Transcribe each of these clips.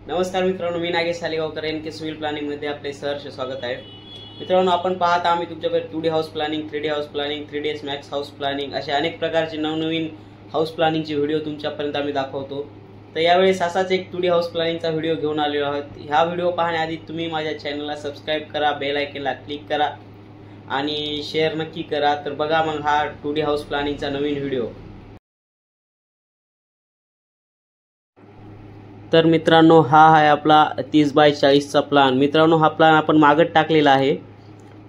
नमस्कार मित्रांनो, मी Nagesh सालेगावकर NK civil planning मध्ये आपले सहर्ष स्वागत आहे। मित्रांनो, आपण पाहत आम्ही तुमच्याकडे 2D house planning, 3D house planning, 3ds max house planning असे अनेक प्रकारचे नवनवीन हाऊस प्लॅनिंगचे व्हिडिओ तुमच्यापर्यंत आम्ही दाखवतो। तर यावेळेस असाच एक 2D हाऊस प्लॅनिंगचा व्हिडिओ घेऊन आलेलो आहोत। हा व्हिडिओ पाहण्याआधी तुम्ही माझ्या चॅनलला सबस्क्राइब करा, बेल आयकॉनला क्लिक करा आणि शेअर नक्की करा। तर बघा मग हा 2D हाऊस प्लॅनिंगचा नवीन व्हिडिओ। तर मित्रांनो, हा आहे आपला 30x40 चा प्लान। मित्रांनो, हा प्लान आपण मागत टाकलेला आहे,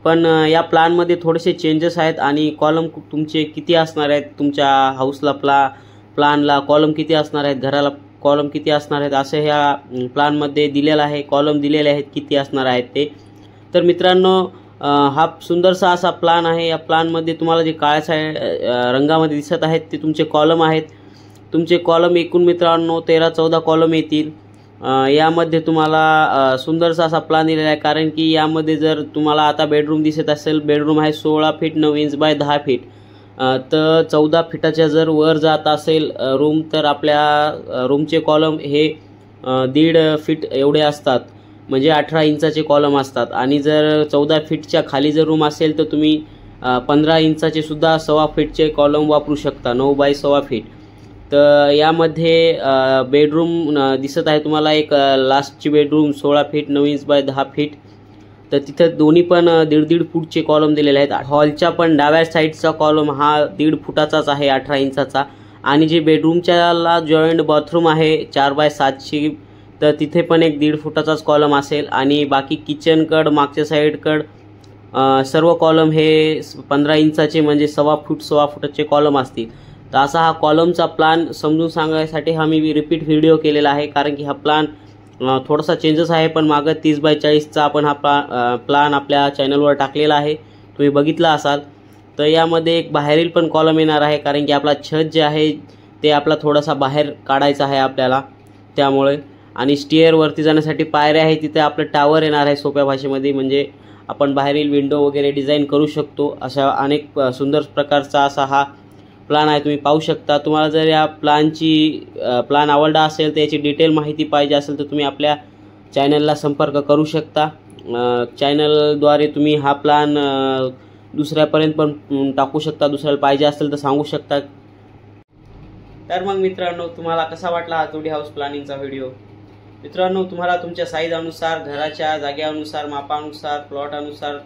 पण या प्लान मध्ये थोडेसे चेंजेस आहेत आणि कॉलम तुमचे किती असणार आहेत, तुमच्या हाऊसला प्लानला कॉलम किती असणार आहेत, घराला कॉलम किती असणार आहेत असे ह्या प्लान मध्ये दिलेला आहे। कॉलम दिलेले आहेत किती असणार आहेत ते। तर मित्रांनो, हा सुंदरसा असा प्लान आहे। या प्लान मध्ये तुम्हाला जे काळ्या रंगामध्ये दिसत आहेत ते तुमचे कॉलम आहेत। तुमचे कॉलम एकूण मित्रांनो 13-14 कॉलम येतील। यामध्ये तुम्हाला सुंदरसा असा प्लान दिलेला आहे, कारण की यामध्ये जर तुम्हाला आता बेडरूम दिसत असेल, बेडरूम आहे 16 फीट 9 इंच बाय 10 फीट, तर 14 फीटाच्या जर वर जात असेल रूम, तर आपल्या रूमचे कॉलम हे 1.5 फीट एवढे असतात, म्हणजे 18 इंचाचे कॉलम असतात। आणि जर 14 फीटच्या खाली जर रूम असेल तर तुम्ही 15 इंचाचे सुद्धा 1.25 फीटचे कॉलम वापरू शकता, 9 बाय 1.25 फीट। तर यामध्ये बेडरूम दिसत आहे तुम्हाला एक लास्टची bedroom 16 feet 9 inch by 10 feet, तर तिथे दोन्ही पण 1.5 फूटचे कॉलम दिलेले आहेत। हॉलच्या पण डाव्या साईडचा कॉलम हा 1.5 फुटाचाच आहे, 18 इंचाचा। आणि जे बेडरूमच्याला जॉईंट बाथरूम आहे 4x7ची, तर तिथे पण एक 1.5 फुटाचाच कॉलम असेल। आणि बाकी किचन कड, मागच्या साईड कड सर्व कॉलम हे 15 इंचाचे, म्हणजे 1.25 फुटाचे कॉलम असतील। तर असा हा कॉलमचा प्लान समजून सांगण्यासाठी हा मी रिपीट व्हिडिओ केलेला आहे, कारण की हा प्लान थोडासा चेंजेस आहे। पण मागं 30x40 चा आपण हा प्लान आपल्या चॅनलवर टाकलेला आहे, तुम्ही बघितला असाल। तर यामध्ये एक बाहेरील पण कॉलम येणार आहे, कारण की आपला छत जे आहे ते आपला थोडासा बाहेर काढायचा आहे आपल्याला, त्यामुळे। आणि स्टेअर वरती जाण्यासाठी पायऱ्या आहे, तिथे आपलं टावर येणार आहे सोप्या भाषेमध्ये, म्हणजे आपण बाहेरील विंडो वगैरे डिझाईन करू शकतो। अशा अनेक सुंदर प्रकारचा असा हा प्लान आहे, तुम्ही पाहू शकता। तुम्हाला जर या प्लान आवडला असेल, तर याची डिटेल माहिती पाहिजे असेल तर तुम्ही आपल्या चॅनलला संपर्क करू शकता। चॅनलद्वारे तुम्ही हा प्लान दुसऱ्यापर्यंत पण टाकू शकता, दुसऱ्याला पाहिजे असेल तर सांगू शकता। तर मग मित्रांनो, तुम्हाला कसा वाटला हा 2D हाऊस प्लॅनिंगचा व्हिडिओ? मित्रांनो, तुम्हाला तुमच्या साईज अनुसार, घराच्या जागेनुसार, मापानुसार, प्लॉट अनुसार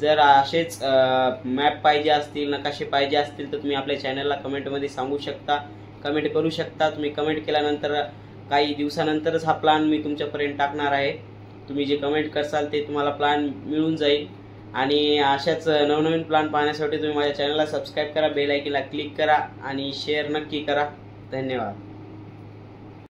जर असेच मॅप पाहिजे असतील, नकाशे पाहिजे असतील, तर तुम्ही आपल्या चॅनलला कमेंटमध्ये सांगू शकता, कमेंट करू शकता। तुम्ही कमेंट केल्यानंतर काही दिवसानंतरच हा प्लान मी तुमच्यापर्यंत टाकणार आहे। तुम्ही जे कमेंट करसाल ते तुम्हाला प्लान मिळून जाईल। आणि अशाच नवनवीन प्लान पाहण्यासाठी तुम्ही माझ्या चॅनलला सबस्क्राइब करा, बेल आयकॉनला क्लिक करा आणि शेअर नक्की करा। धन्यवाद।